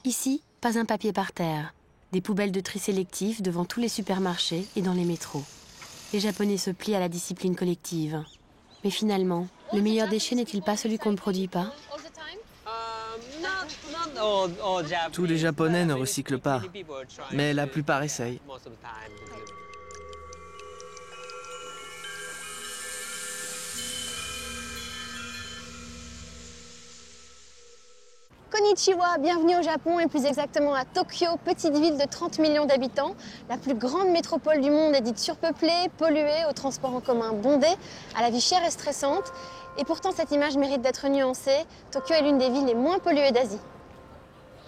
Ici, pas un papier par terre. Des poubelles de tri sélectif devant tous les supermarchés et dans les métros. Les Japonais se plient à la discipline collective. Mais finalement, le meilleur déchet n'est-il pas celui qu'on ne produit pas? Tous les Japonais ne recyclent pas, mais la plupart essayent. Konnichiwa, bienvenue au Japon et plus exactement à Tokyo, petite ville de 30 millions d'habitants. La plus grande métropole du monde est dite surpeuplée, polluée, aux transports en commun bondés, à la vie chère et stressante. Et pourtant cette image mérite d'être nuancée. Tokyo est l'une des villes les moins polluées d'Asie.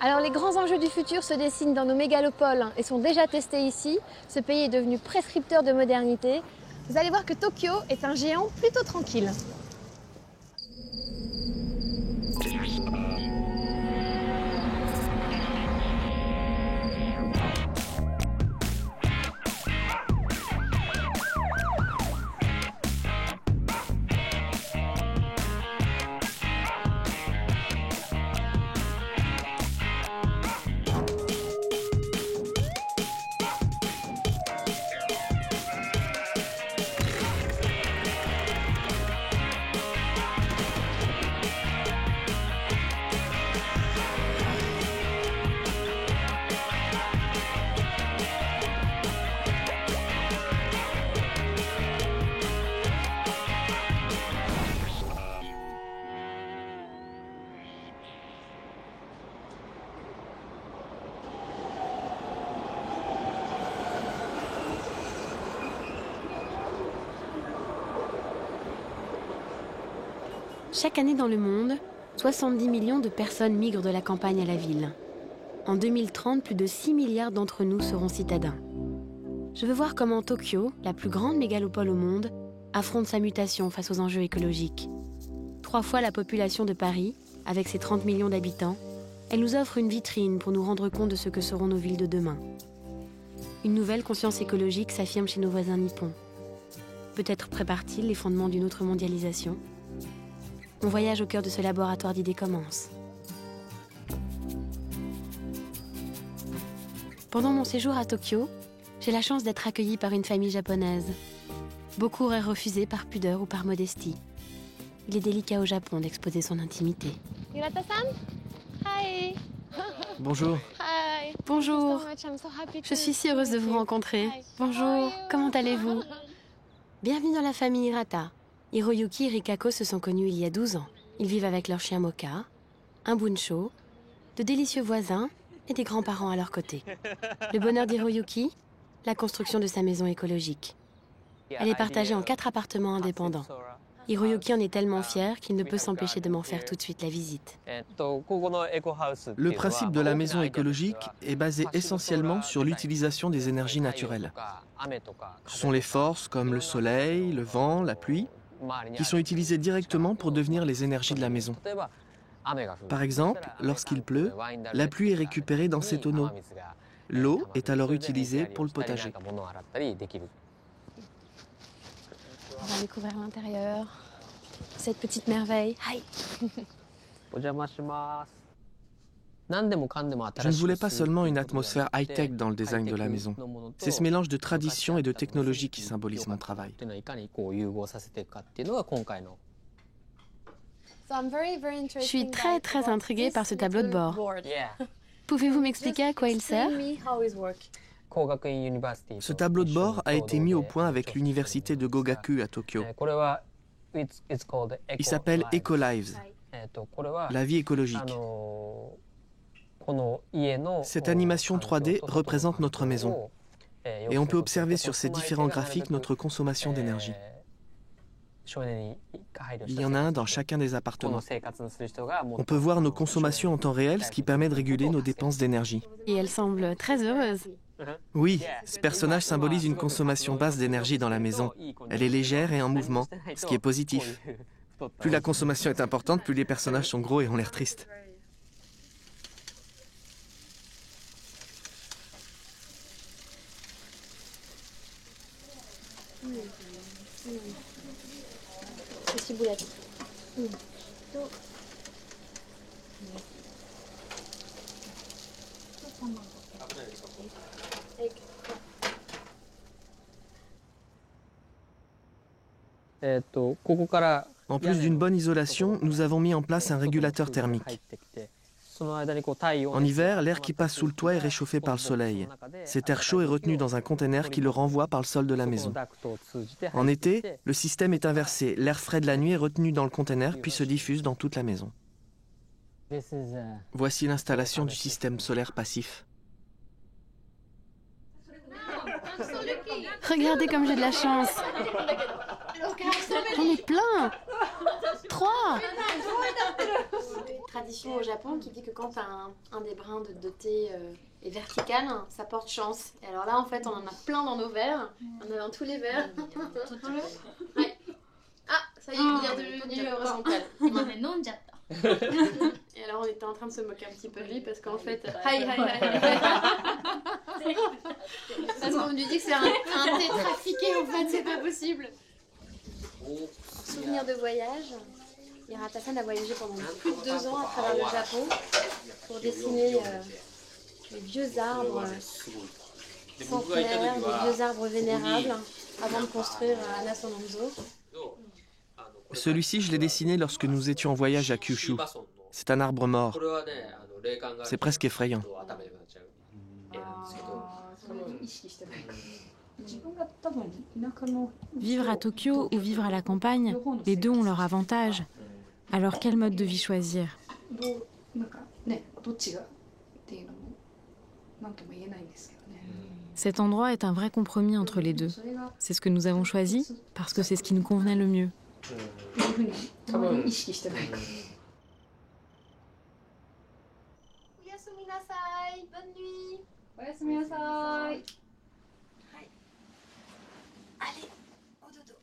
Alors les grands enjeux du futur se dessinent dans nos mégalopoles et sont déjà testés ici. Ce pays est devenu prescripteur de modernité. Vous allez voir que Tokyo est un géant plutôt tranquille. Chaque année dans le monde, 70 millions de personnes migrent de la campagne à la ville. En 2030, plus de 6 milliards d'entre nous seront citadins. Je veux voir comment Tokyo, la plus grande mégalopole au monde, affronte sa mutation face aux enjeux écologiques. 3 fois la population de Paris, avec ses 30 millions d'habitants, elle nous offre une vitrine pour nous rendre compte de ce que seront nos villes de demain. Une nouvelle conscience écologique s'affirme chez nos voisins nippons. Peut-être prépare-t-il les fondements d'une autre mondialisation ? Mon voyage au cœur de ce laboratoire d'idées commence. Pendant mon séjour à Tokyo, j'ai la chance d'être accueillie par une famille japonaise. Beaucoup auraient refusé par pudeur ou par modestie. Il est délicat au Japon d'exposer son intimité. Yurata-san? Hi! Bonjour. Hi! Bonjour, Thank you so much. I'm so happy je suis si heureuse de vous rencontrer. Bonjour, comment allez-vous? Bienvenue dans la famille Hirata. Hiroyuki et Rikako se sont connus il y a 12 ans. Ils vivent avec leur chien Moka, un buncho, de délicieux voisins et des grands-parents à leur côté. Le bonheur d'Hiroyuki, la construction de sa maison écologique. Elle est partagée en 4 appartements indépendants. Hiroyuki en est tellement fier qu'il ne peut s'empêcher de m'en faire tout de suite la visite. Le principe de la maison écologique est basé essentiellement sur l'utilisation des énergies naturelles. Ce sont les forces comme le soleil, le vent, la pluie, qui sont utilisées directement pour devenir les énergies de la maison. Par exemple, lorsqu'il pleut, la pluie est récupérée dans ces tonneaux. L'eau est alors utilisée pour le potager. On va découvrir l'intérieur. Cette petite merveille. Hi! Je ne voulais pas seulement une atmosphère high-tech dans le design de la maison. C'est ce mélange de tradition et de technologie qui symbolise mon travail. Je suis très intriguée par ce tableau de bord. Pouvez-vous m'expliquer à quoi il sert? Ce tableau de bord a été mis au point avec l'université de Gogaku à Tokyo. Il s'appelle Eco-Lives, la vie écologique. Cette animation 3D représente notre maison et on peut observer sur ces différents graphiques notre consommation d'énergie. Il y en a un dans chacun des appartements. On peut voir nos consommations en temps réel, ce qui permet de réguler nos dépenses d'énergie. Et elle semble très heureuse. Oui, ce personnage symbolise une consommation basse d'énergie dans la maison. Elle est légère et en mouvement, ce qui est positif. Plus la consommation est importante, plus les personnages sont gros et ont l'air tristes. Petite boulette. En plus d'une bonne isolation, nous avons mis en place un régulateur thermique. En hiver, l'air qui passe sous le toit est réchauffé par le soleil. Cet air chaud est retenu dans un conteneur qui le renvoie par le sol de la maison. En été, le système est inversé. L'air frais de la nuit est retenu dans le conteneur puis se diffuse dans toute la maison. Voici l'installation du système solaire passif. Regardez comme j'ai de la chance. J'en ai plein. 3. Tradition au Japon qui dit que quand un des brins de thé est vertical, ça porte chance. Et alors là, en fait, on en a plein dans nos verres. On a dans tous les verres. Ouais. Ah, ça y est, il est devenu horizontal. Et alors, on était en train de se moquer un petit peu de lui parce qu'en fait... Parce qu'on lui dit que c'est un thé trafiqué, en fait, c'est pas possible. Souvenir de voyage. Hirata-san a voyagé pendant plus de 2 ans à travers le Japon pour dessiner les vieux arbres centenaires, les vieux arbres vénérables avant de construire Anasananzo. Celui-ci, je l'ai dessiné lorsque nous étions en voyage à Kyushu. C'est un arbre mort. C'est presque effrayant. Vivre à Tokyo ou vivre à la campagne, les deux ont leur avantage. Alors quel mode de vie choisir? Cet endroit est un vrai compromis entre les deux. C'est ce que nous avons choisi parce que c'est ce qui nous convenait le mieux. Bonne nuit. Allez, au dodo.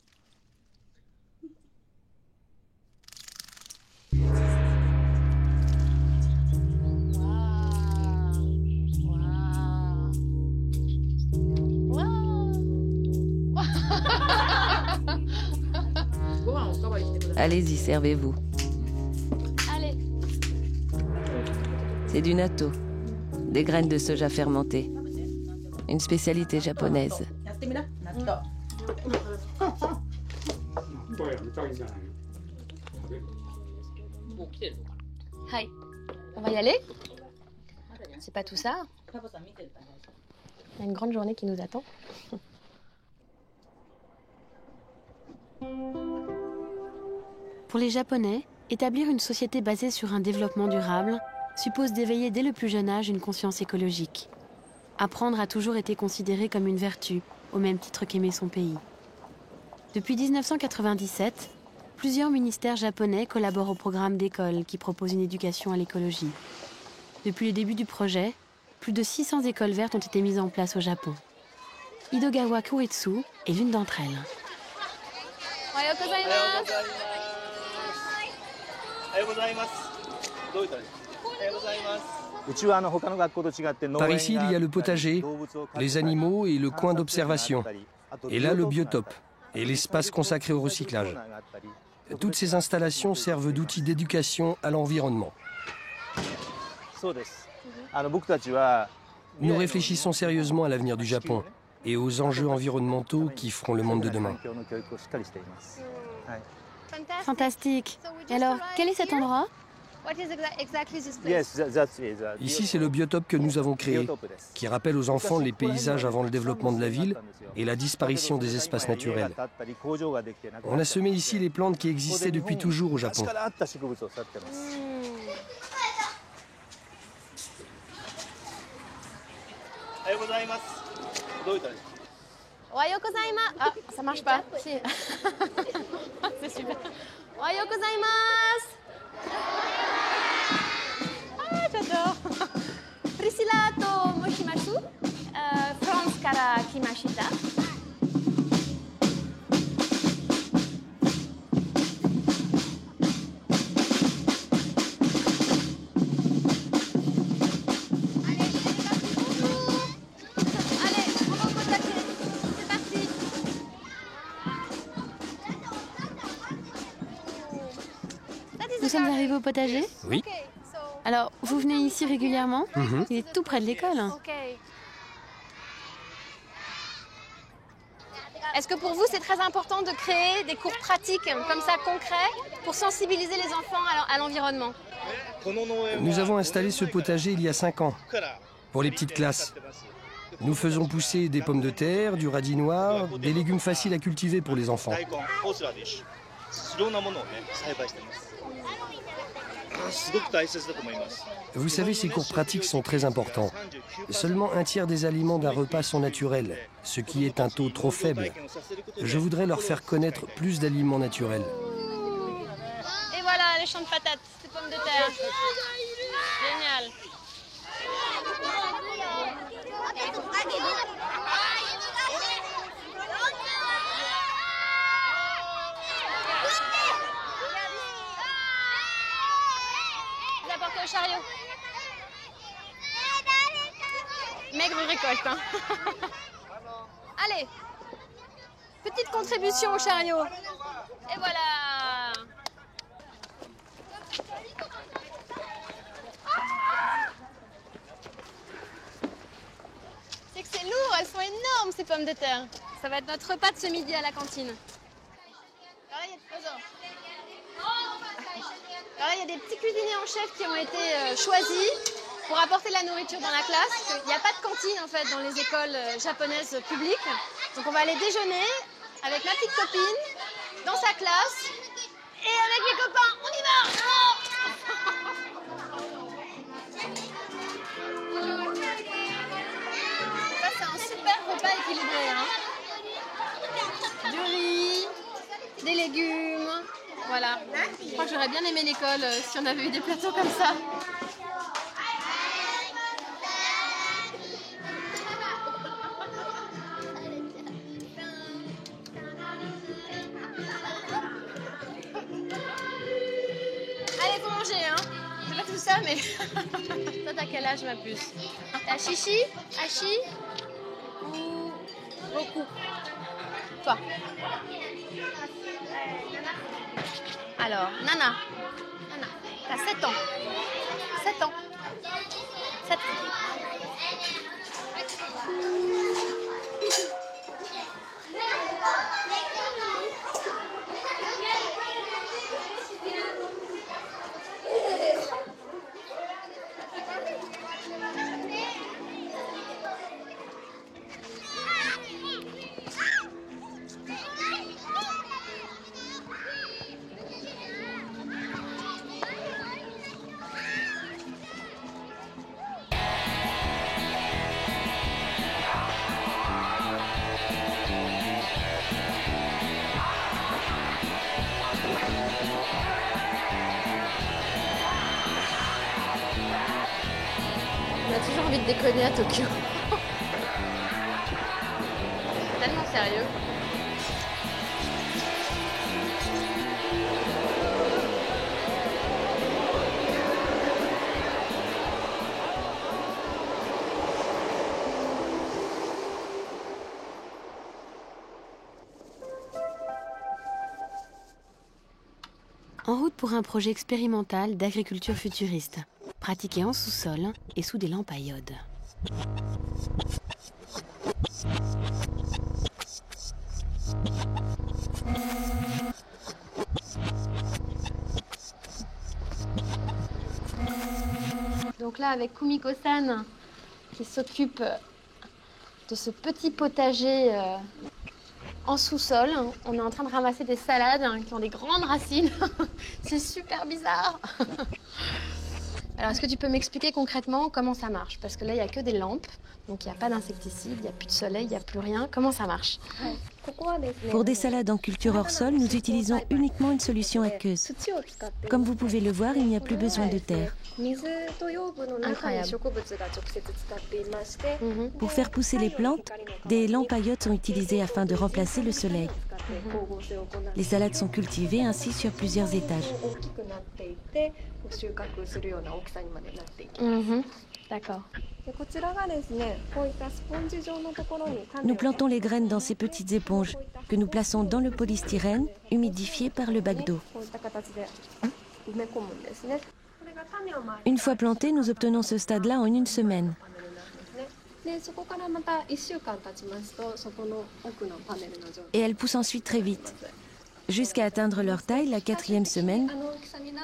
Allez-y, servez-vous. Allez. C'est du natto, des graines de soja fermentées. Une spécialité japonaise. Hi. On va y aller? C'est pas tout ça. Il y a une grande journée qui nous attend. Pour les Japonais, établir une société basée sur un développement durable suppose d'éveiller dès le plus jeune âge une conscience écologique. Apprendre a toujours été considéré comme une vertu, au même titre qu'aimer son pays. Depuis 1997, plusieurs ministères japonais collaborent au programme d'école qui propose une éducation à l'écologie. Depuis le début du projet, plus de 600 écoles vertes ont été mises en place au Japon. Idogawa Kuretsu est l'une d'entre elles. Par ici, il y a le potager, les animaux et le coin d'observation. Et là, le biotope et l'espace consacré au recyclage. Toutes ces installations servent d'outils d'éducation à l'environnement. Nous réfléchissons sérieusement à l'avenir du Japon et aux enjeux environnementaux qui feront le monde de demain. Fantastique. Et alors, quel est cet endroit ? Ici, c'est le biotope que nous avons créé, qui rappelle aux enfants les paysages avant le développement de la ville et la disparition des espaces naturels. On a semé ici les plantes qui existaient depuis toujours au Japon. Ohayou gozaimasu. Ah, ça marche pas. Si. C'est super. Ohayou gozaimasu. Ah, j'adore. Priscilla to moshimasu. France kara kimashita. Nous sommes arrivés au potager ? Oui. Alors, vous venez ici régulièrement? Il est tout près de l'école. Est-ce que pour vous, c'est très important de créer des cours pratiques comme ça, concrets, pour sensibiliser les enfants à l'environnement? Nous avons installé ce potager il y a 5 ans, pour les petites classes. Nous faisons pousser des pommes de terre, du radis noir, des légumes faciles à cultiver pour les enfants. Vous savez, ces cours pratiques sont très importants. Seulement 1/3 des aliments d'un repas sont naturels, ce qui est un taux trop faible. Je voudrais leur faire connaître plus d'aliments naturels. Et voilà, les champs de patates, ces pommes de terre. Génial. Vous apportez au chariot. Maigre récolte, hein. Allez, petite contribution au chariot. Et voilà. C'est que c'est lourd, elles sont énormes ces pommes de terre. Ça va être notre repas de ce midi à la cantine. Alors là, il y a des petits cuisiniers en chef qui ont été choisis pour apporter de la nourriture dans la classe. Il n'y a pas de cantine en fait dans les écoles japonaises publiques. Donc on va aller déjeuner avec ma petite copine dans sa classe et avec mes copains. On y va! Ça c'est un super repas équilibré. Hein. Du riz, des légumes. Voilà. Je crois que j'aurais bien aimé l'école si on avait eu des plateaux comme ça. Allez, faut manger, hein. C'est pas tout ça, mais... Toi, t'as quel âge, ma puce? T'as Chichi, Hachi ou Roku? Toi. Alors, Nana. Nana, t'as 7 ans. 7 ans. 7 ans. On a toujours envie de déconner à Tokyo. Tellement sérieux. En route pour un projet expérimental d'agriculture futuriste, pratiqué en sous-sol et sous des lampes à iode. Donc là, avec Kumiko-san, qui s'occupe de ce petit potager en sous-sol, on est en train de ramasser des salades qui ont des grandes racines. C'est super bizarre. Alors, est-ce que tu peux m'expliquer concrètement comment ça marche? Parce que là, il n'y a que des lampes, donc il n'y a pas d'insecticides, il n'y a plus de soleil, il n'y a plus rien. Comment ça marche? Pour des salades en culture hors sol, nous utilisons uniquement une solution aqueuse. Comme vous pouvez le voir, il n'y a plus besoin de terre. Incroyable. Pour faire pousser les plantes, des lampes à iode sont utilisées afin de remplacer le soleil. Les salades sont cultivées ainsi sur plusieurs étages. D'accord. Nous plantons les graines dans ces petites éponges que nous plaçons dans le polystyrène, humidifié par le bac d'eau. Une fois plantés, nous obtenons ce stade-là en une semaine. Et elles poussent ensuite très vite, jusqu'à atteindre leur taille la 4e semaine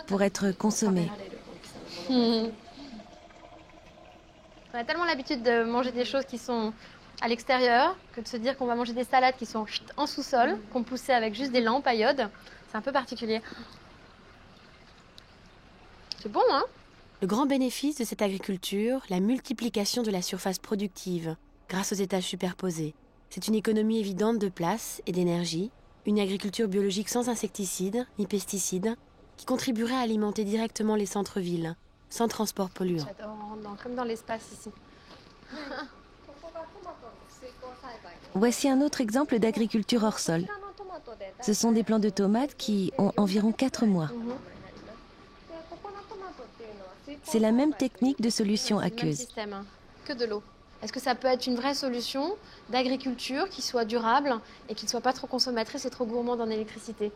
pour être consommées. On a tellement l'habitude de manger des choses qui sont à l'extérieur que de se dire qu'on va manger des salades qui sont en sous-sol, qu'on poussait avec juste des lampes à iode. C'est un peu particulier. C'est bon, hein? Le grand bénéfice de cette agriculture, la multiplication de la surface productive grâce aux étages superposés. C'est une économie évidente de place et d'énergie, une agriculture biologique sans insecticides ni pesticides qui contribuerait à alimenter directement les centres-villes, sans transport polluant. J'adore, on rentre comme dans l'espace ici. Voici un autre exemple d'agriculture hors sol. Ce sont des plants de tomates qui ont environ 4 mois. C'est la même technique de solution aqueuse. Système, hein, que de l'eau. Est-ce que ça peut être une vraie solution d'agriculture qui soit durable et qui ne soit pas trop consommatrice et trop gourmande en électricité?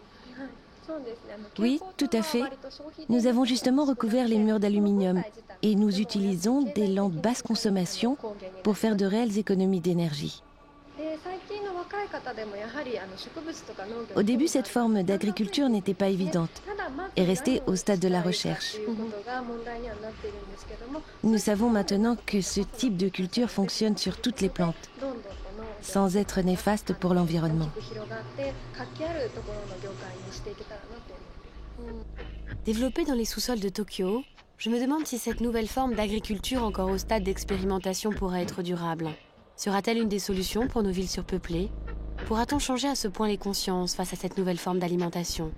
Oui, tout à fait. Nous avons justement recouvert les murs d'aluminium et nous utilisons des lampes basse consommation pour faire de réelles économies d'énergie. Au début, cette forme d'agriculture n'était pas évidente et restait au stade de la recherche. Nous savons maintenant que ce type de culture fonctionne sur toutes les plantes, sans être néfaste pour l'environnement. Développée dans les sous-sols de Tokyo, je me demande si cette nouvelle forme d'agriculture encore au stade d'expérimentation pourra être durable. Sera-t-elle une des solutions pour nos villes surpeuplées? Pourra-t-on changer à ce point les consciences face à cette nouvelle forme d'alimentation?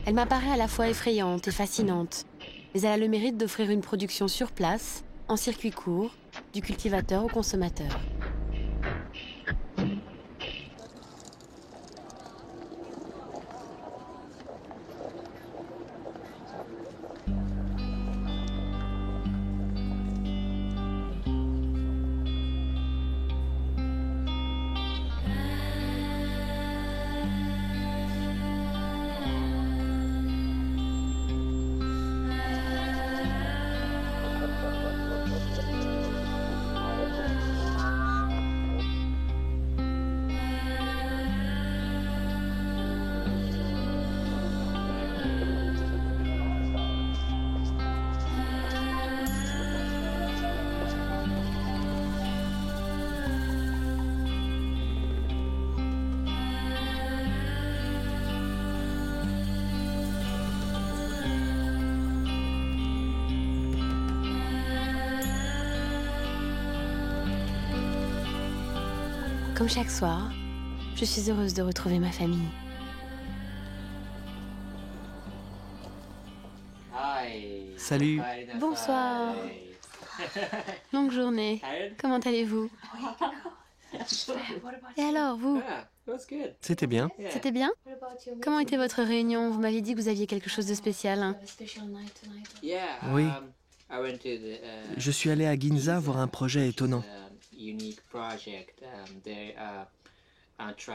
Elle m'apparaît à la fois effrayante et fascinante, mais elle a le mérite d'offrir une production sur place, en circuit court, du cultivateur au consommateur. Comme chaque soir, je suis heureuse de retrouver ma famille. Salut. Bonsoir. Longue journée. Comment allez-vous? Et alors, vous? C'était bien. C'était bien? Comment était votre réunion? Vous m'aviez dit que vous aviez quelque chose de spécial. Hein? Oui. Je suis allé à Ginza voir un projet étonnant.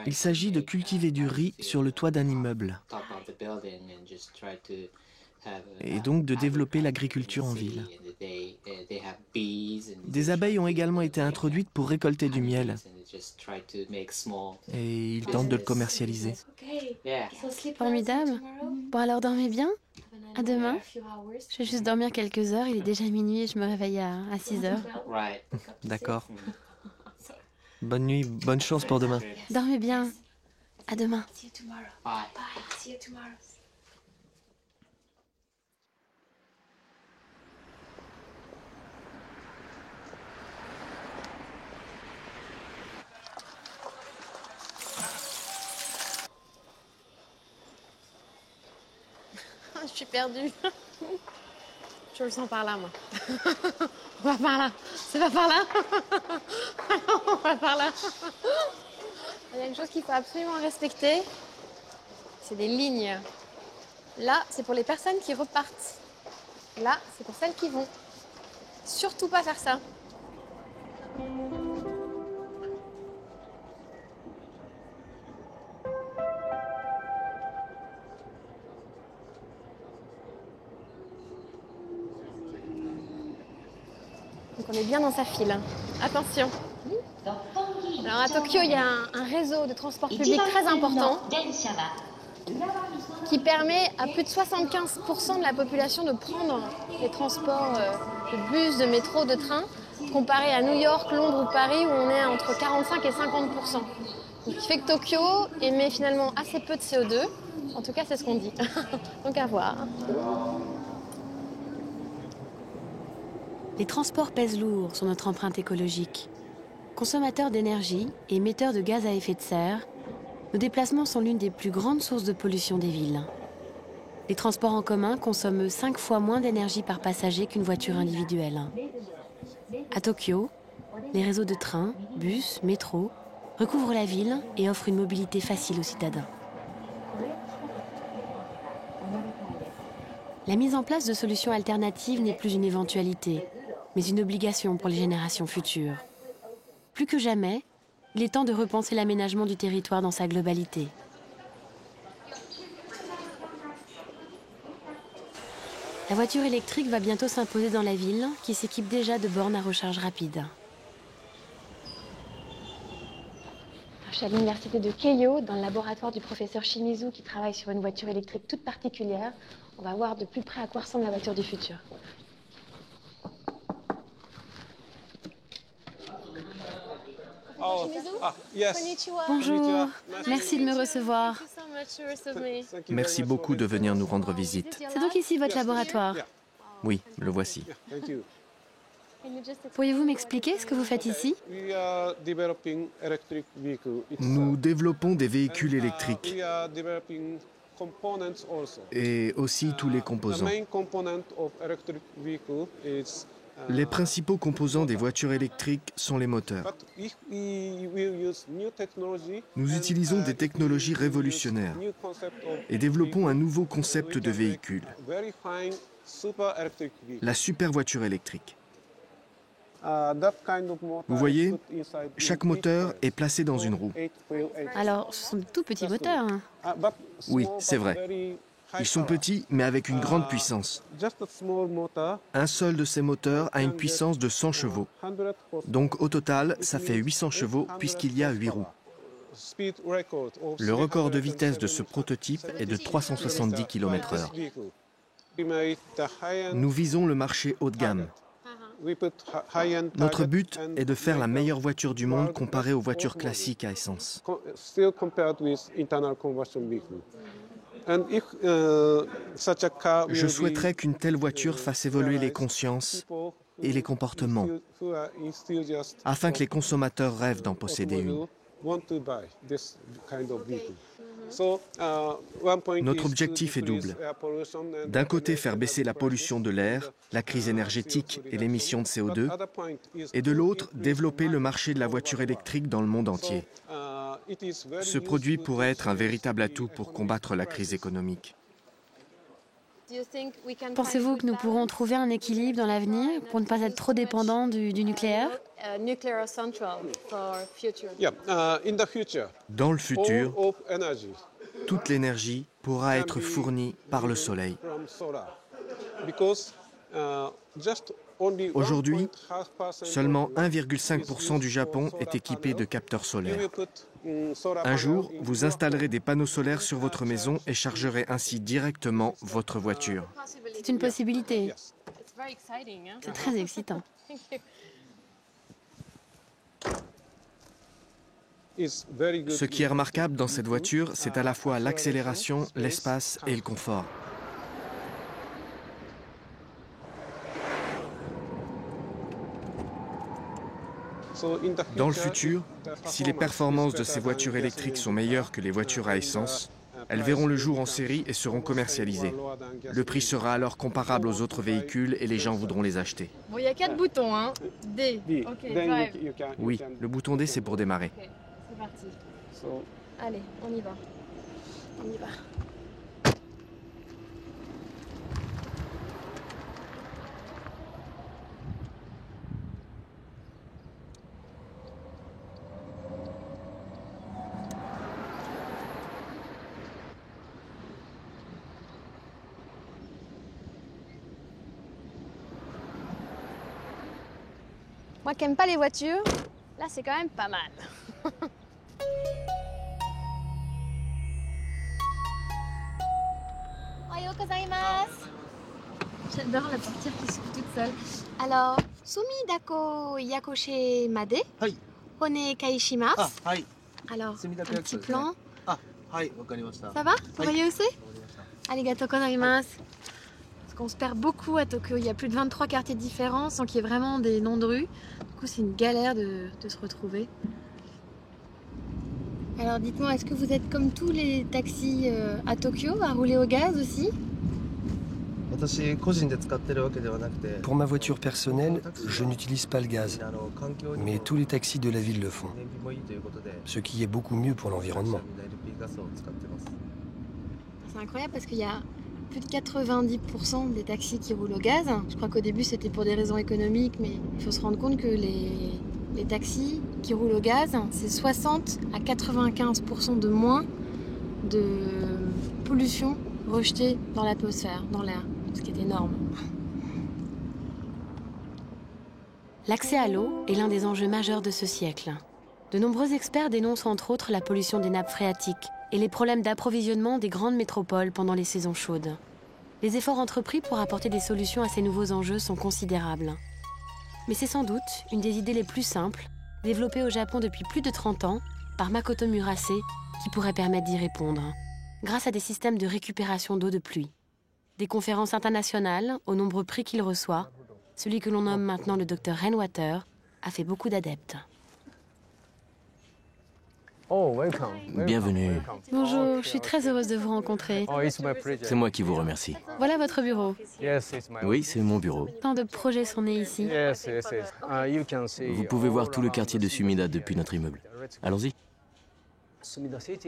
Il s'agit de cultiver du riz sur le toit d'un immeuble et donc de développer l'agriculture en ville. Des abeilles ont également été introduites pour récolter du miel et ils tentent de le commercialiser. Formidable. Bon alors dormez bien. À demain. Je vais juste dormir quelques heures. Il est déjà minuit et je me réveille à 6 heures. D'accord. Bonne nuit, bonne chance pour demain. Dormez bien. À demain. Je suis perdue. Je le sens par là, moi. On va par là. C'est pas par là. On va par là. Il y a une chose qu'il faut absolument respecter. C'est des lignes. Là, c'est pour les personnes qui repartent. Là, c'est pour celles qui vont. Surtout pas faire ça. est bien dans sa file. Attention. Alors à Tokyo, il y a un réseau de transport public très important qui permet à plus de 75% de la population de prendre les transports de bus, de métro, de train, comparé à New York, Londres ou Paris où on est entre 45 et 50%. Donc, ce qui fait que Tokyo émet finalement assez peu de CO2. En tout cas, c'est ce qu'on dit. Donc à voir. Les transports pèsent lourd sur notre empreinte écologique. Consommateurs d'énergie et émetteurs de gaz à effet de serre, nos déplacements sont l'une des plus grandes sources de pollution des villes. Les transports en commun consomment 5 fois moins d'énergie par passager qu'une voiture individuelle. À Tokyo, les réseaux de trains, bus, métro recouvrent la ville et offrent une mobilité facile aux citadins. La mise en place de solutions alternatives n'est plus une éventualité, mais une obligation pour les générations futures. Plus que jamais, il est temps de repenser l'aménagement du territoire dans sa globalité. La voiture électrique va bientôt s'imposer dans la ville, qui s'équipe déjà de bornes à recharge rapide. Je suis à l'université de Keio, dans le laboratoire du professeur Shimizu qui travaille sur une voiture électrique toute particulière. On va voir de plus près à quoi ressemble la voiture du futur. Bonjour, merci de me recevoir. Merci beaucoup de venir nous rendre visite. C'est donc ici votre laboratoire? Oui, le voici. Pourriez-vous m'expliquer ce que vous faites ici? Nous développons des véhicules électriques et aussi tous les composants. Les principaux composants des voitures électriques sont les moteurs. Nous utilisons des technologies révolutionnaires et développons un nouveau concept de véhicule, la super voiture électrique. Vous voyez, chaque moteur est placé dans une roue. Alors, ce sont de tout petits moteurs. Oui, c'est vrai. Ils sont petits, mais avec une grande puissance. Un seul de ces moteurs a une puissance de 100 chevaux. Donc au total, ça fait 800 chevaux puisqu'il y a 8 roues. Le record de vitesse de ce prototype est de 370 km/h. Nous visons le marché haut de gamme. Notre but est de faire la meilleure voiture du monde comparée aux voitures classiques à essence. Je souhaiterais qu'une telle voiture fasse évoluer les consciences et les comportements, afin que les consommateurs rêvent d'en posséder une. Notre objectif est double. D'un côté, faire baisser la pollution de l'air, la crise énergétique et l'émission de CO2, et de l'autre, développer le marché de la voiture électrique dans le monde entier. Ce produit pourrait être un véritable atout pour combattre la crise économique. Pensez-vous que nous pourrons trouver un équilibre dans l'avenir pour ne pas être trop dépendants du nucléaire? Dans le futur, toute l'énergie pourra être fournie par le soleil. Aujourd'hui, seulement 1,5% du Japon est équipé de capteurs solaires. Un jour, vous installerez des panneaux solaires sur votre maison et chargerez ainsi directement votre voiture. C'est une possibilité. C'est très excitant. Ce qui est remarquable dans cette voiture, c'est à la fois l'accélération, l'espace et le confort. Dans le futur, si les performances de ces voitures électriques sont meilleures que les voitures à essence, elles verront le jour en série et seront commercialisées. Le prix sera alors comparable aux autres véhicules et les gens voudront les acheter. Bon, il y a 4 boutons, hein. D. Ok, drive. Oui, le bouton D, c'est pour démarrer. Okay, c'est parti. Allez, on y va. On y va. Moi qui n'aime pas les voitures, là c'est quand même pas mal. Ohayou gozaimasu. J'adore la portière qui s'ouvre toute seule. Alors, Sumidako Yakoshe Made, Hone Kaishimasu. Alors, un petit plan. Ça va? Vous voyez où c'est? Arigatou gozaimasu. Parce qu'on se perd beaucoup à Tokyo. Il y a plus de 23 quartiers différents sans qu'il y ait vraiment des noms de rues. Du coup, c'est une galère de se retrouver. Alors, dites-moi, est-ce que vous êtes comme tous les taxis à Tokyo, à rouler au gaz aussi? Pour ma voiture personnelle, je n'utilise pas le gaz, mais tous les taxis de la ville le font, ce qui est beaucoup mieux pour l'environnement. C'est incroyable parce qu'il y a plus de 90% des taxis qui roulent au gaz. Je crois qu'au début c'était pour des raisons économiques, mais il faut se rendre compte que les taxis qui roulent au gaz, c'est 60 à 95% de moins de pollution rejetée dans l'atmosphère, dans l'air, ce qui est énorme. L'accès à l'eau est l'un des enjeux majeurs de ce siècle. De nombreux experts dénoncent entre autres la pollution des nappes phréatiques et les problèmes d'approvisionnement des grandes métropoles pendant les saisons chaudes. Les efforts entrepris pour apporter des solutions à ces nouveaux enjeux sont considérables. Mais c'est sans doute une des idées les plus simples, développée au Japon depuis plus de 30 ans par Makoto Murase, qui pourrait permettre d'y répondre, grâce à des systèmes de récupération d'eau de pluie. Des conférences internationales, aux nombreux prix qu'il reçoit, celui que l'on nomme maintenant le Dr Rainwater, a fait beaucoup d'adeptes. Bienvenue. Bonjour, je suis très heureuse de vous rencontrer. C'est moi qui vous remercie. Voilà votre bureau. Oui, c'est mon bureau. Tant de projets sont nés ici. Vous pouvez voir tout le quartier de Sumida depuis notre immeuble. Allons-y.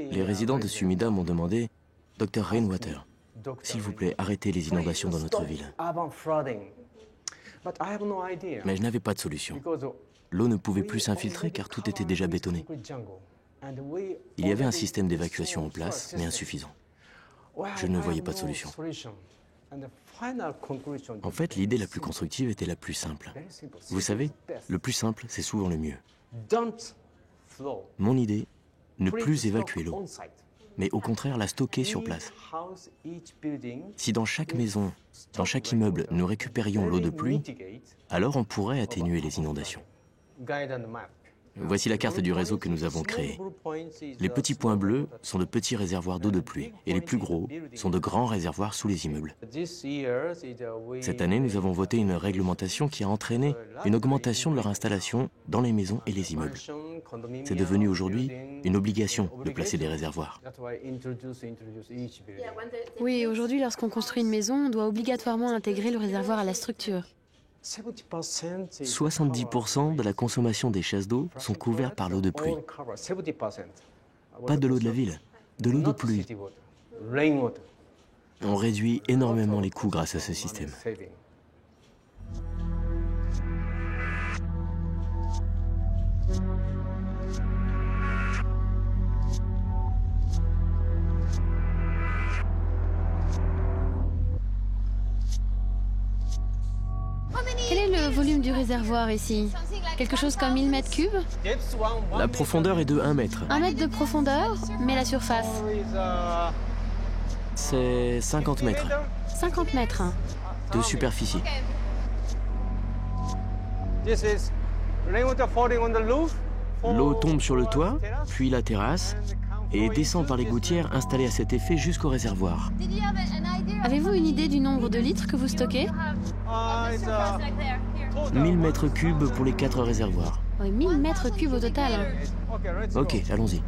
Les résidents de Sumida m'ont demandé « Dr Rainwater, s'il vous plaît, arrêtez les inondations dans notre ville. » Mais je n'avais pas de solution. L'eau ne pouvait plus s'infiltrer car tout était déjà bétonné. Il y avait un système d'évacuation en place, mais insuffisant. Je ne voyais pas de solution. En fait, l'idée la plus constructive était la plus simple. Vous savez, le plus simple, c'est souvent le mieux. Mon idée, ne plus évacuer l'eau, mais au contraire la stocker sur place. Si dans chaque maison, dans chaque immeuble, nous récupérions l'eau de pluie, alors on pourrait atténuer les inondations. Voici la carte du réseau que nous avons créé. Les petits points bleus sont de petits réservoirs d'eau de pluie et les plus gros sont de grands réservoirs sous les immeubles. Cette année, nous avons voté une réglementation qui a entraîné une augmentation de leur installation dans les maisons et les immeubles. C'est devenu aujourd'hui une obligation de placer des réservoirs. Oui, aujourd'hui, lorsqu'on construit une maison, on doit obligatoirement intégrer le réservoir à la structure. 70% de la consommation des chasses d'eau sont couverts par l'eau de pluie. Pas de l'eau de la ville, de l'eau de pluie. On réduit énormément les coûts grâce à ce système. Quel est le volume du réservoir ici? Quelque chose comme 1000 mètres cubes? La profondeur est de 1 mètre. 1 mètre de profondeur, mais la surface? C'est 50 mètres 50 mètres. de superficie. L'eau tombe sur le toit, puis la terrasse, et descend par les gouttières installées à cet effet jusqu'au réservoir. Avez-vous une idée du nombre de litres que vous stockez? 1000 mètres cubes pour les 4 réservoirs. Oui, 1000 mètres cubes au total. Ok, allons-y.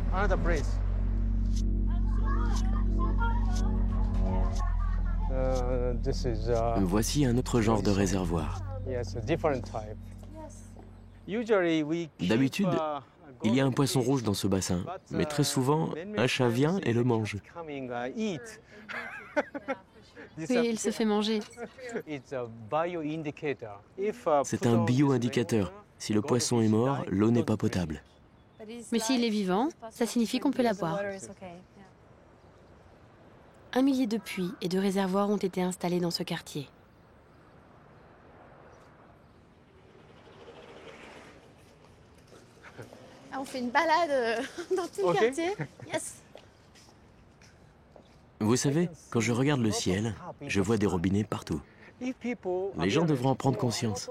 Voici un autre genre de réservoir. D'habitude, il y a un poisson rouge dans ce bassin, mais très souvent, un chat vient et le mange. Oui, il se fait manger. C'est un bio-indicateur. Si le poisson est mort, l'eau n'est pas potable. Mais s'il est vivant, ça signifie qu'on peut la boire. 1 millier de puits et de réservoirs ont été installés dans ce quartier. On fait une balade dans tout le quartier. Yes. Vous savez, quand je regarde le ciel, je vois des robinets partout. Les gens devront en prendre conscience.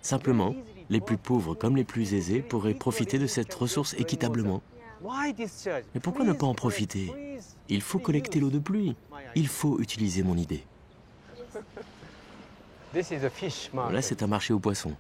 Simplement, les plus pauvres comme les plus aisés pourraient profiter de cette ressource équitablement. Mais pourquoi ne pas en profiter? Il faut collecter l'eau de pluie. Il faut utiliser mon idée. Là, c'est un marché aux poissons.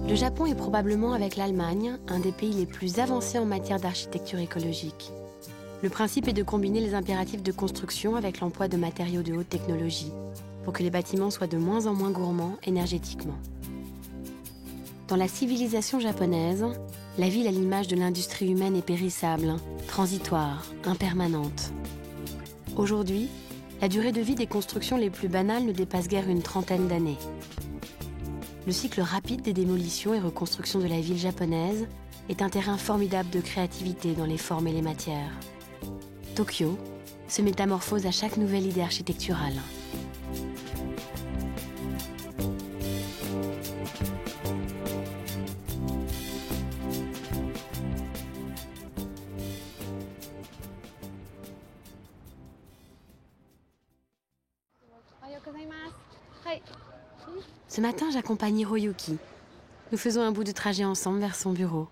Le Japon est probablement, avec l'Allemagne, un des pays les plus avancés en matière d'architecture écologique. Le principe est de combiner les impératifs de construction avec l'emploi de matériaux de haute technologie, pour que les bâtiments soient de moins en moins gourmands énergétiquement. Dans la civilisation japonaise, la ville a l'image de l'industrie humaine est périssable, transitoire, impermanente. Aujourd'hui, la durée de vie des constructions les plus banales ne dépasse guère une trentaine d'années. Le cycle rapide des démolitions et reconstructions de la ville japonaise est un terrain formidable de créativité dans les formes et les matières. Tokyo se métamorphose à chaque nouvelle idée architecturale. Ce matin, j'accompagne Hiroyuki. Nous faisons un bout de trajet ensemble vers son bureau.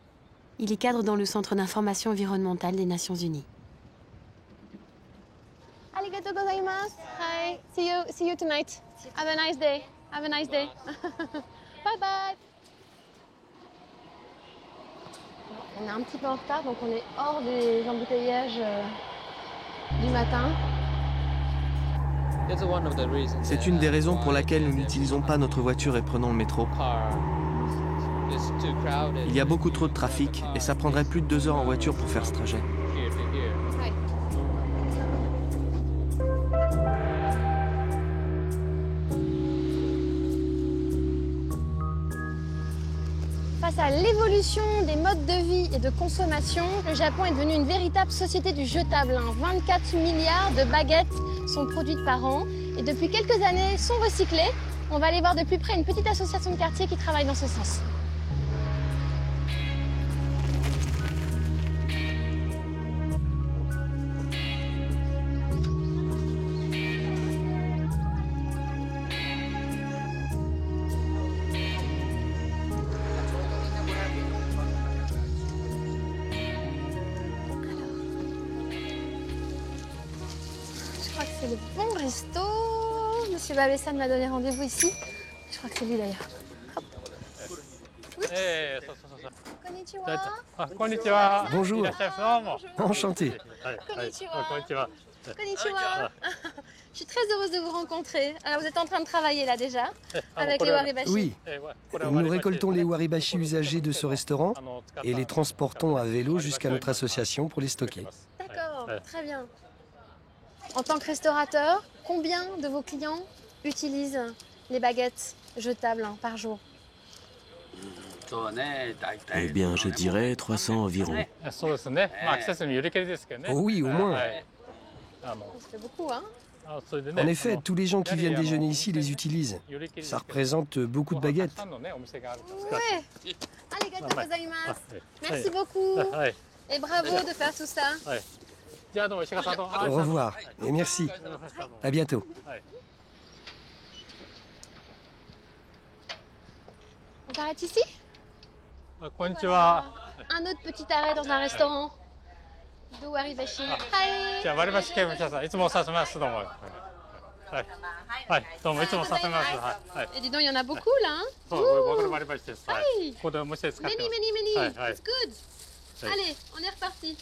Il est cadre dans le Centre d'information environnementale des Nations Unies. Arigatou gozaimasu. Hi. See you tonight. Have a nice day. Have a nice day. Bye bye. On est un petit peu en retard, donc on est hors des embouteillages du matin. C'est une des raisons pour laquelle nous n'utilisons pas notre voiture et prenons le métro. Il y a beaucoup trop de trafic et ça prendrait plus de 2 heures en voiture pour faire ce trajet. Face à l'évolution des modes de vie et de consommation, le Japon est devenu une véritable société du jetable. 24 milliards de baguettes sont produites par an et depuis quelques années sont recyclées. On va aller voir de plus près une petite association de quartier qui travaille dans ce sens. Je crois que c'est le bon resto. Monsieur Babe-san m'a donné rendez-vous ici. Je crois que c'est lui d'ailleurs. Hop. Konnichiwa. Bonjour. Enchanté. Konnichiwa. Je suis très heureuse de vous rencontrer. Alors vous êtes en train de travailler là déjà avec les waribashi. Oui. Nous récoltons les waribashi usagés de ce restaurant et les transportons à vélo jusqu'à notre association pour les stocker. D'accord, très bien. En tant que restaurateur, combien de vos clients utilisent les baguettes jetables par jour? Eh bien, je dirais 300 environ. Oh oui, au moins. Ça fait beaucoup, hein? En effet, tous les gens qui viennent déjeuner ici les utilisent. Ça représente beaucoup de baguettes. Ouais. Arigatou gozaimasu. Merci beaucoup. Et bravo de faire tout ça. Au revoir et merci. À bientôt. On s'arrête ici? Un autre petit arrêt dans un restaurant. De waribashi. Hi. Et dis donc, il y en a beaucoup là, hein? Hi. Many. It's good. Allez, on est reparti.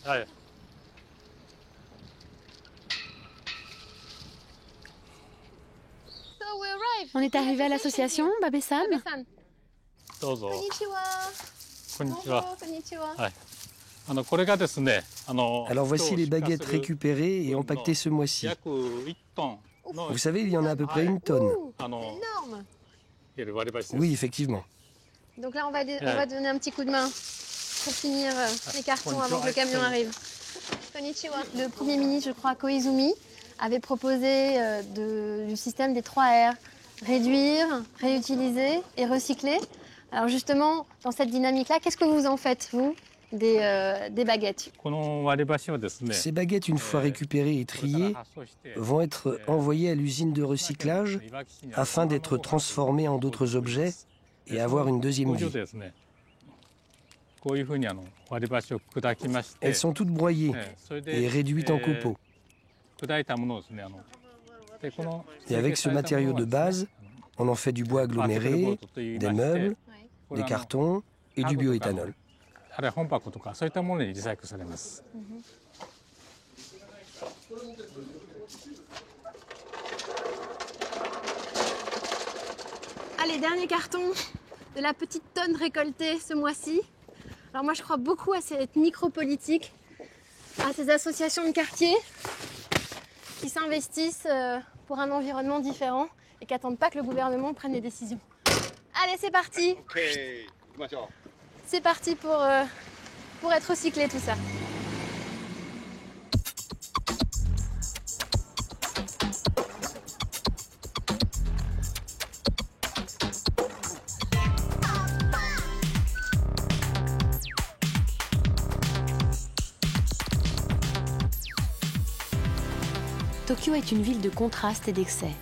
On est arrivé à l'association, Babe-san? Konnichiwa. Bonjour, konnichiwa. Alors voici les baguettes récupérées et empaquetées ce mois-ci. Vous savez, il y en a à peu près 1 tonne. Énorme. Oui, effectivement. Donc là, on va donner un petit coup de main pour finir les cartons avant que le camion arrive. Konnichiwa. Le Premier ministre, je crois, Koizumi, avait proposé du système des 3 R. Réduire, réutiliser et recycler. Alors justement, dans cette dynamique-là, qu'est-ce que vous en faites, vous, des baguettes? Ces baguettes, une fois récupérées et triées, vont être envoyées à l'usine de recyclage afin d'être transformées en d'autres objets et avoir une deuxième vie. Elles sont toutes broyées et réduites en copeaux. Et avec ce matériau de base, on en fait du bois aggloméré, des meubles, des cartons et du bioéthanol. Allez, dernier carton de la petite tonne récoltée ce mois-ci. Alors moi, je crois beaucoup à cette micro-politique, à ces associations de quartier qui s'investissent pour un environnement différent et qui n'attendent pas que le gouvernement prenne des décisions. Allez, c'est parti. C'est parti pour être recyclé tout ça. Tokyo est une ville de contrastes et d'excès.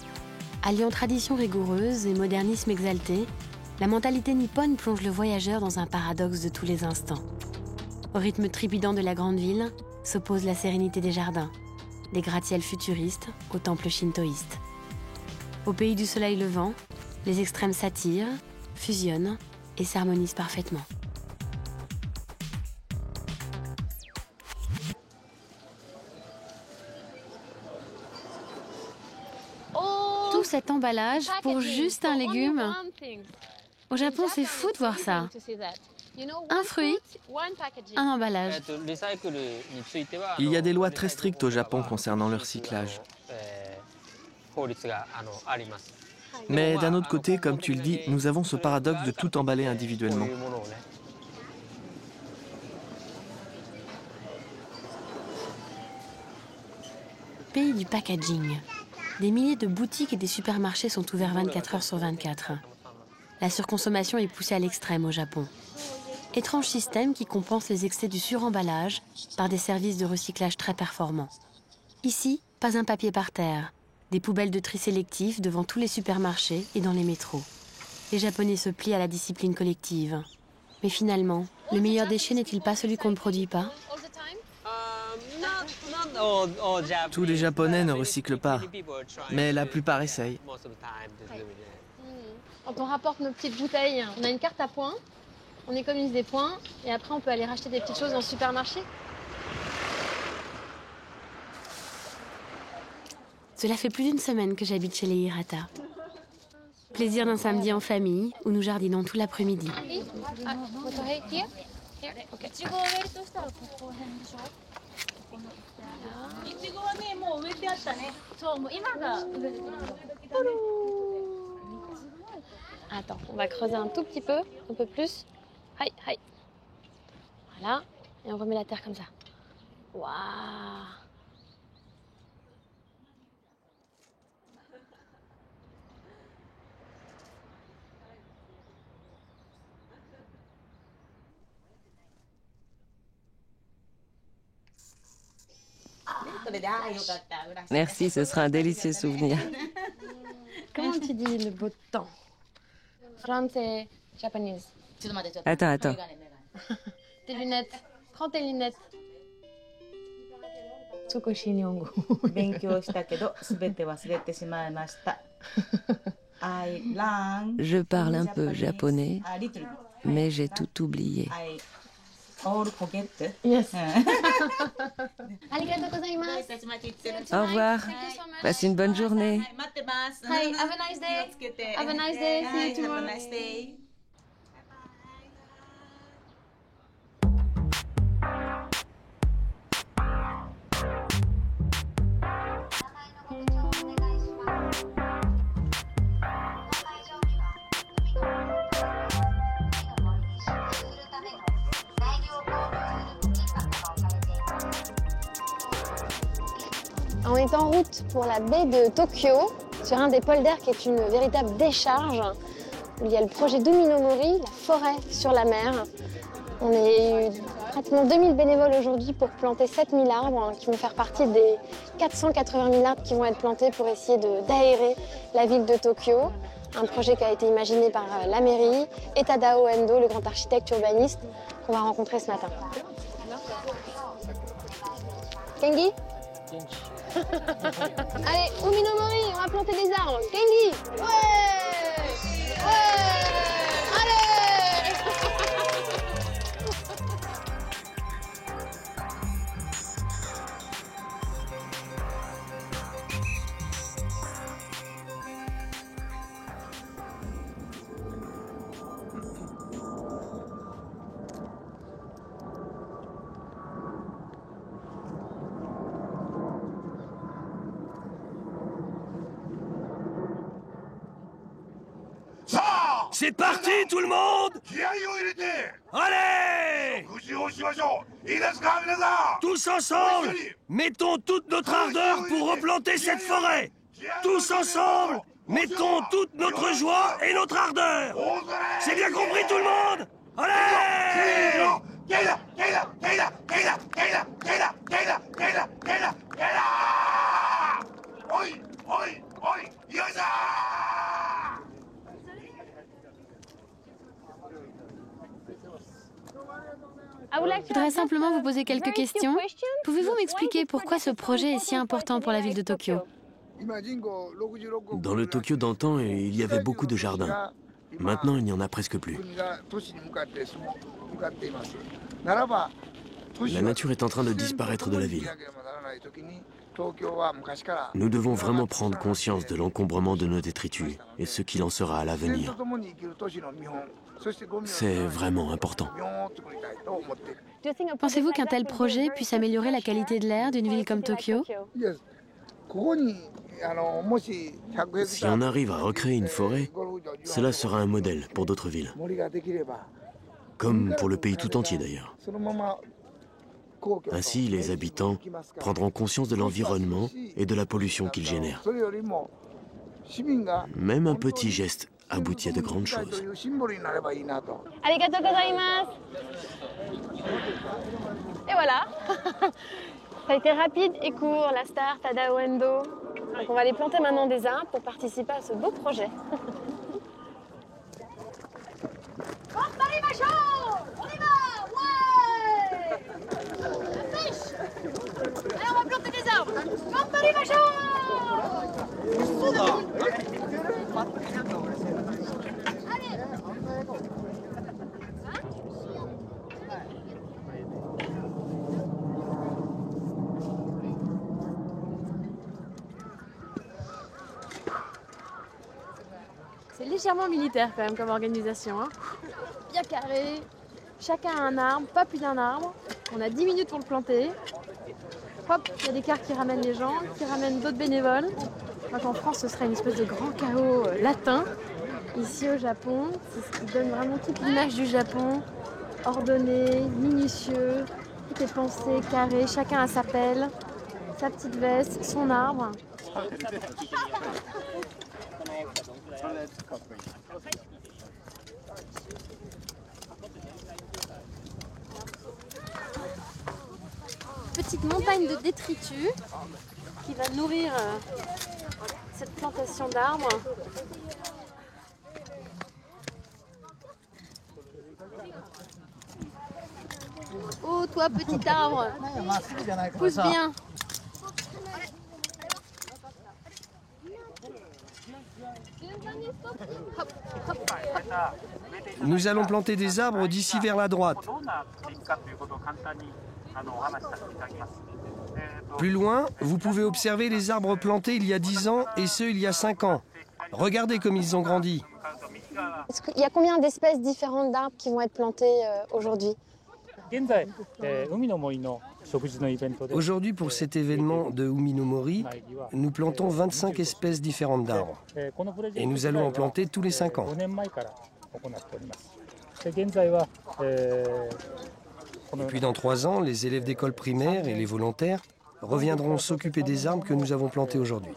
Alliant tradition rigoureuse et modernisme exalté, la mentalité nippone plonge le voyageur dans un paradoxe de tous les instants. Au rythme trépidant de la grande ville s'oppose la sérénité des jardins, des gratte-ciels futuristes aux temples shintoïstes. Au pays du soleil levant, les extrêmes s'attirent, fusionnent et s'harmonisent parfaitement. Tout cet emballage pour juste un légume. Au Japon, c'est fou de voir ça. Un fruit, un emballage. Il y a des lois très strictes au Japon concernant le recyclage. Mais d'un autre côté, comme tu le dis, nous avons ce paradoxe de tout emballer individuellement. Pays du packaging. Des milliers de boutiques et des supermarchés sont ouverts 24 heures sur 24. La surconsommation est poussée à l'extrême au Japon. Étrange système qui compense les excès du suremballage par des services de recyclage très performants. Ici, pas un papier par terre. Des poubelles de tri sélectif devant tous les supermarchés et dans les métros. Les Japonais se plient à la discipline collective. Mais finalement, le meilleur déchet n'est-il pas celui qu'on ne produit pas ? Tous les Japonais ne recyclent pas, mais la plupart essayent. Quand on rapporte nos petites bouteilles, on a une carte à points, on économise des points et après on peut aller racheter des petites choses dans le supermarché. Cela fait plus d'une semaine que j'habite chez les Hirata. Plaisir d'un samedi en famille où nous jardinons tout l'après-midi. Attends, on va creuser un tout petit peu, un peu plus. Aïe, aïe. Voilà, et on remet la terre comme ça. Waouh! Merci, ce sera un délicieux souvenir. Comment tu dis le beau temps? Français, japonaise. Attends. Tes lunettes. Prends tes lunettes. Je parle un peu japonais, mais j'ai tout oublié. Yes. Au revoir. Passe une bonne journée. Hi, have a nice day. Have a nice day. See you tomorrow. On est en route pour la baie de Tokyo, sur un des polders qui est une véritable décharge, où il y a le projet d'Uminomori, la forêt sur la mer. On est pratiquement 2000 bénévoles aujourd'hui pour planter 7000 arbres qui vont faire partie des 480 000 arbres qui vont être plantés pour essayer d'aérer la ville de Tokyo. Un projet qui a été imaginé par la mairie et Tadao Endo, le grand architecte urbaniste qu'on va rencontrer ce matin. Kengi? Allez, Uminomori, on va planter des arbres. Kengi? Ouais! Allez! C'est parti tout le monde! Allez! Tous ensemble, mettons toute notre ardeur pour replanter cette forêt! Tous ensemble, mettons toute notre joie et notre ardeur! C'est bien compris tout le monde? Allez! Je voudrais simplement vous poser quelques questions. Pouvez-vous m'expliquer pourquoi ce projet est si important pour la ville de Tokyo? Dans le Tokyo d'antan, il y avait beaucoup de jardins. Maintenant, il n'y en a presque plus. La nature est en train de disparaître de la ville. Nous devons vraiment prendre conscience de l'encombrement de nos détritus et ce qu'il en sera à l'avenir. C'est vraiment important. Pensez-vous qu'un tel projet puisse améliorer la qualité de l'air d'une ville comme Tokyo? Si on arrive à recréer une forêt, cela sera un modèle pour d'autres villes. Comme pour le pays tout entier d'ailleurs. Ainsi, les habitants prendront conscience de l'environnement et de la pollution qu'ils génèrent. Même un petit geste aboutit à de grandes choses. Arigatou gozaimasu. Et voilà. Ça a été rapide et court, la star Tadao Endo. Donc on va aller planter maintenant des arbres pour participer à ce beau projet. On y va! Ouais! Allez, on va planter des arbres! C'est légèrement militaire quand même comme organisation. Hein. Bien carré, chacun a un arbre, pas plus d'un arbre. On a 10 minutes pour le planter. Hop, il y a des cars qui ramènent les gens, qui ramènent d'autres bénévoles. Donc en France, ce serait une espèce de grand chaos latin. Ici au Japon, c'est ce qui donne vraiment toute l'image du Japon. Ordonné, minutieux, tout est pensé, carré, chacun a sa pelle, sa petite veste, son arbre. Petite montagne de détritus qui va nourrir cette plantation d'arbres. Oh toi petit arbre, pousse bien. Nous allons planter des arbres d'ici vers la droite. Plus loin, vous pouvez observer les arbres plantés il y a 10 ans et ceux il y a 5 ans. Regardez comme ils ont grandi. Il y a combien d'espèces différentes d'arbres qui vont être plantées aujourd'hui? Aujourd'hui, pour cet événement de Uminomori, nous plantons 25 espèces différentes d'arbres. Et nous allons en planter tous les 5 ans. Et puis dans 3 ans, les élèves d'école primaire et les volontaires reviendront s'occuper des arbres que nous avons plantés aujourd'hui.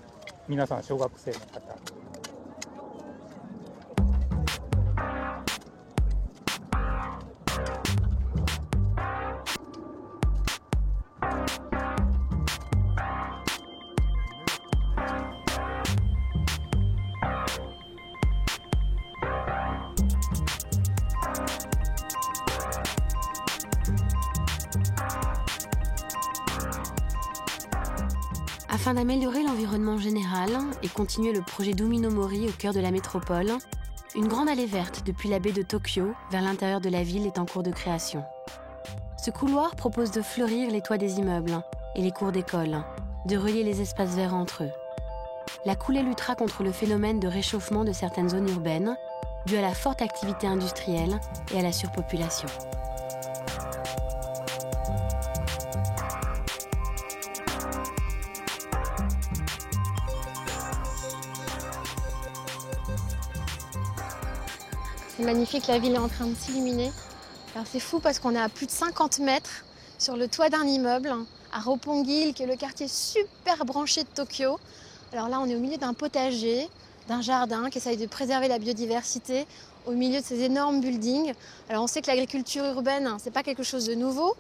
Afin d'améliorer l'environnement général et continuer le projet d'Uminomori au cœur de la métropole, une grande allée verte depuis la baie de Tokyo vers l'intérieur de la ville est en cours de création. Ce couloir propose de fleurir les toits des immeubles et les cours d'école, de relier les espaces verts entre eux. La coulée luttera contre le phénomène de réchauffement de certaines zones urbaines, dû à la forte activité industrielle et à la surpopulation. C'est magnifique, la ville est en train de s'illuminer. Alors c'est fou parce qu'on est à plus de 50 mètres sur le toit d'un immeuble à Roppongi, qui est le quartier super branché de Tokyo. Alors là, on est au milieu d'un potager, d'un jardin qui essaye de préserver la biodiversité au milieu de ces énormes buildings. Alors on sait que l'agriculture urbaine, c'est pas quelque chose de nouveau.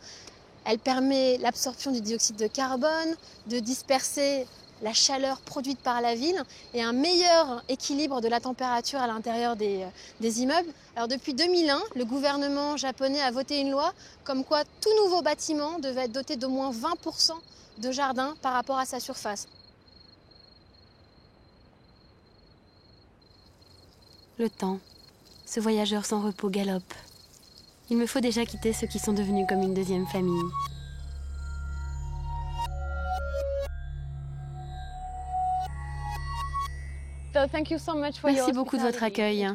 Elle permet l'absorption du dioxyde de carbone, de disperser la chaleur produite par la ville et un meilleur équilibre de la température à l'intérieur des immeubles. Alors depuis 2001, le gouvernement japonais a voté une loi comme quoi tout nouveau bâtiment devait être doté d'au moins 20% de jardin par rapport à sa surface. Le temps, ce voyageur sans repos galope. Il me faut déjà quitter ceux qui sont devenus comme une deuxième famille. Merci beaucoup de votre accueil.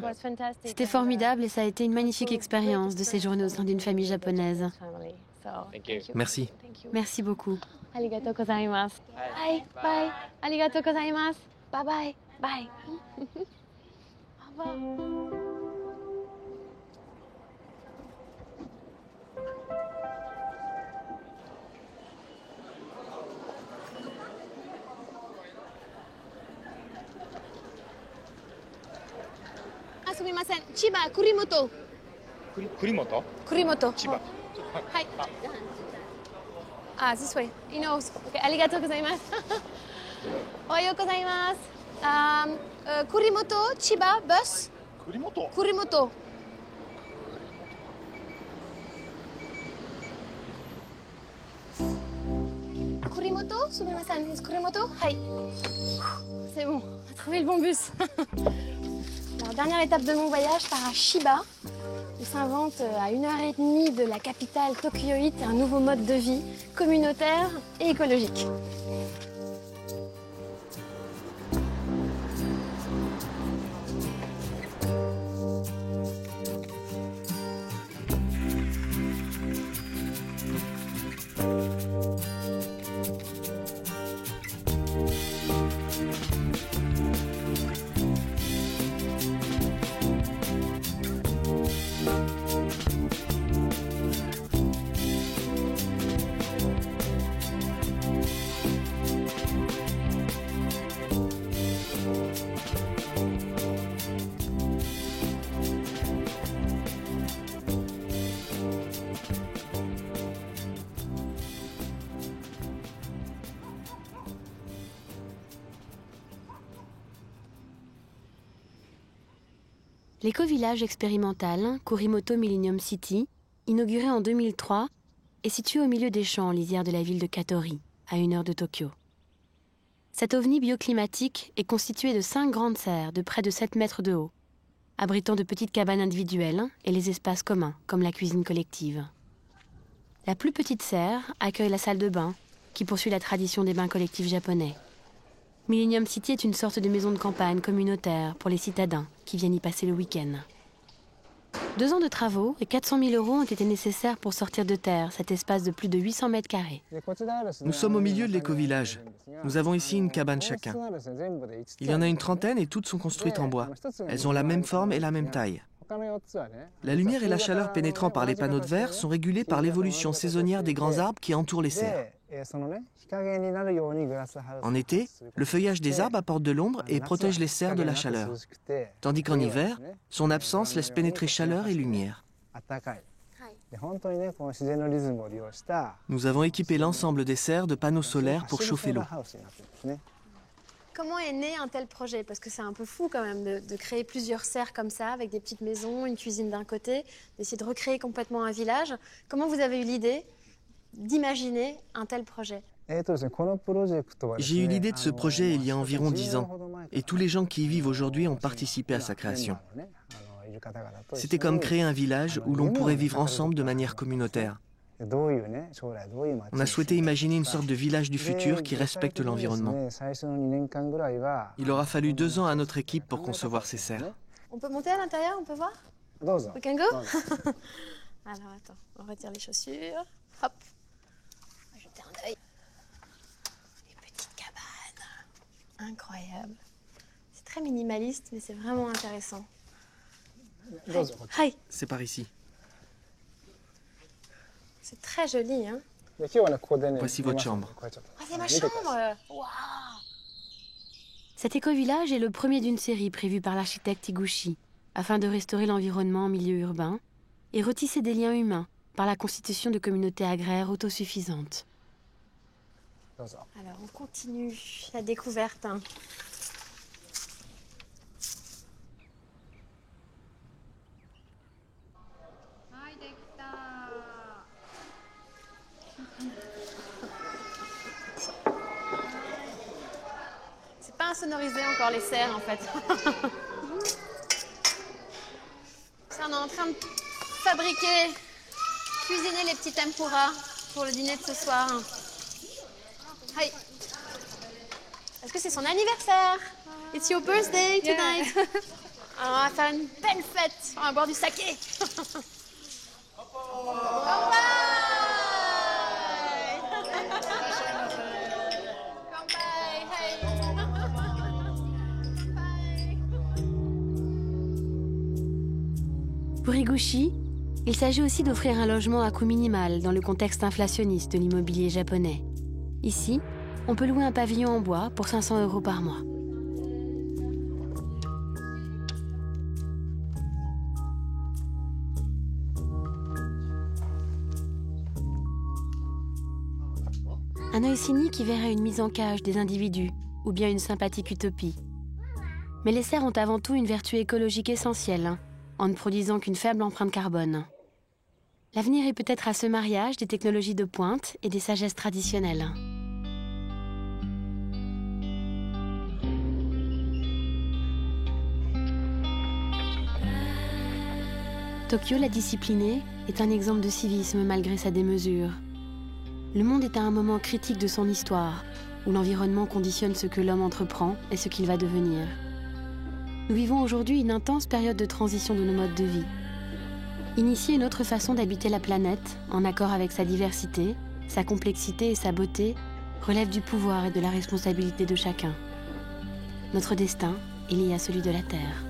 C'était formidable et ça a été une magnifique expérience de séjourner au sein d'une famille japonaise. Merci. Merci beaucoup. Arigatou gozaimasu. Bye. Bye. Arigatou gozaimasu. Bye bye. Bye. Au revoir. Chiba, Kurimoto. Kurimoto? Kurimoto. Chiba. Hi. Ah, this way. He knows. Okay, arigatou gozaimasu. Ohayou gozaimasu. Kurimoto, Chiba, bus. Kurimoto? Kurimoto. Kurimoto, sumimasen. Is Kurimoto? Hi. C'est bon, on a trouvé le bon bus. Alors, dernière étape de mon voyage, part à Chiba, où s'invente à 1h30 de la capitale tokyoïte un nouveau mode de vie communautaire et écologique. L'éco-village expérimental Kurimoto Millennium City, inauguré en 2003, est situé au milieu des champs en lisière de la ville de Katori, à 1 heure de Tokyo. Cet ovni bioclimatique est constitué de 5 grandes serres de près de 7 mètres de haut, abritant de petites cabanes individuelles et les espaces communs, comme la cuisine collective. La plus petite serre accueille la salle de bain, qui poursuit la tradition des bains collectifs japonais. Millennium City est une sorte de maison de campagne communautaire pour les citadins qui viennent y passer le week-end. 2 ans de travaux et 400 000 € ont été nécessaires pour sortir de terre cet espace de plus de 800 mètres carrés. Nous sommes au milieu de l'éco-village. Nous avons ici une cabane chacun. Il y en a une trentaine et toutes sont construites en bois. Elles ont la même forme et la même taille. La lumière et la chaleur pénétrant par les panneaux de verre sont régulées par l'évolution saisonnière des grands arbres qui entourent les serres. En été, le feuillage des arbres apporte de l'ombre et protège les serres de la chaleur, tandis qu'en hiver, son absence laisse pénétrer chaleur et lumière. Nous avons équipé l'ensemble des serres de panneaux solaires pour chauffer l'eau. Comment est né un tel projet? Parce que c'est un peu fou quand même de créer plusieurs serres comme ça, avec des petites maisons, une cuisine d'un côté, d'essayer de recréer complètement un village. Comment vous avez eu l'idée d'imaginer un tel projet? J'ai eu l'idée de ce projet il y a environ 10 ans, et tous les gens qui y vivent aujourd'hui ont participé à sa création. C'était comme créer un village où l'on pourrait vivre ensemble de manière communautaire. On a souhaité imaginer une sorte de village du futur qui respecte l'environnement. Il aura fallu 2 ans à notre équipe pour concevoir ces serres. On peut monter à l'intérieur, on peut voir? We can go? Alors attends, on retire les chaussures. Hop. On va jeter un œil. Les petites cabanes. Incroyable. C'est très minimaliste, mais c'est vraiment intéressant. Hi. C'est par ici. C'est très joli, hein? Voici votre chambre. Ah, c'est ma chambre! Waouh! Cet éco-village est le premier d'une série prévue par l'architecte Higuchi, afin de restaurer l'environnement en milieu urbain et retisser des liens humains par la constitution de communautés agraires autosuffisantes. Alors, on continue la découverte. Hein. C'est pas insonorisé encore les serres en fait. Ça, on est en train de fabriquer, cuisiner les petits tempura pour le dîner de ce soir. Hi. Est-ce que c'est son anniversaire? It's your birthday tonight. Alors, on va faire une belle fête. On va boire du saké. Pour Higuchi, il s'agit aussi d'offrir un logement à coût minimal dans le contexte inflationniste de l'immobilier japonais. Ici, on peut louer un pavillon en bois pour 500 € par mois. Un œil cynique y verrait une mise en cage des individus ou bien une sympathique utopie. Mais les serres ont avant tout une vertu écologique essentielle, en ne produisant qu'une faible empreinte carbone. L'avenir est peut-être à ce mariage des technologies de pointe et des sagesses traditionnelles. Tokyo, la disciplinée, est un exemple de civisme malgré sa démesure. Le monde est à un moment critique de son histoire, où l'environnement conditionne ce que l'homme entreprend et ce qu'il va devenir. Nous vivons aujourd'hui une intense période de transition de nos modes de vie. Initier une autre façon d'habiter la planète, en accord avec sa diversité, sa complexité et sa beauté, relève du pouvoir et de la responsabilité de chacun. Notre destin est lié à celui de la Terre.